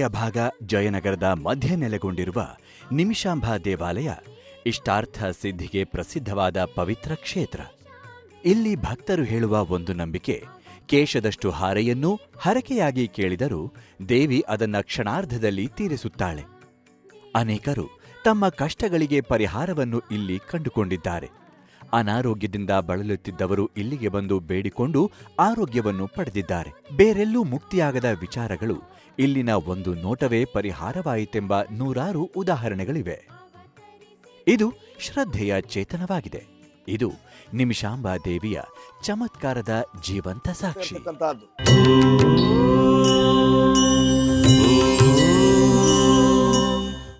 ಹೃದಯ ಭಾಗ ಜಯನಗರದ ಮಧ್ಯೆ ನೆಲೆಗೊಂಡಿರುವ ನಿಮಿಷಾಂಬಾ ದೇವಾಲಯ ಇಷ್ಟಾರ್ಥ ಸಿದ್ಧಿಗೆ ಪ್ರಸಿದ್ಧವಾದ ಪವಿತ್ರ ಕ್ಷೇತ್ರ. ಇಲ್ಲಿ ಭಕ್ತರು ಹೇಳುವ ಒಂದು ನಂಬಿಕೆ, ಕೇಶದಷ್ಟು ಹಾರೆಯನ್ನೂ ಹರಕೆಯಾಗಿ ಕೇಳಿದರೂ ದೇವಿ ಅದನ್ನ ಕ್ಷಣಾರ್ಧದಲ್ಲಿ ತೀರಿಸುತ್ತಾಳೆ. ಅನೇಕರು ತಮ್ಮ ಕಷ್ಟಗಳಿಗೆ ಪರಿಹಾರವನ್ನು ಇಲ್ಲಿ ಕಂಡುಕೊಂಡಿದ್ದಾರೆ. ಅನಾರೋಗ್ಯದಿಂದ ಬಳಲುತ್ತಿದ್ದವರು ಇಲ್ಲಿಗೆ ಬಂದು ಬೇಡಿಕೊಂಡು ಆರೋಗ್ಯವನ್ನು ಪಡೆದಿದ್ದಾರೆ. ಬೇರೆಲ್ಲೂ ಮುಕ್ತಿಯಾಗದ ವಿಚಾರಗಳು ಇಲ್ಲಿನ ಒಂದು ನೋಟವೇ ಪರಿಹಾರವಾಯಿತೆಂಬ ನೂರಾರು ಉದಾಹರಣೆಗಳಿವೆ. ಇದು ಶ್ರದ್ಧೆಯ ಚೇತನವಾಗಿದೆ. ಇದು ನಿಮಿಷಾಂಬಾ ದೇವಿಯ ಚಮತ್ಕಾರದ ಜೀವಂತ ಸಾಕ್ಷಿ.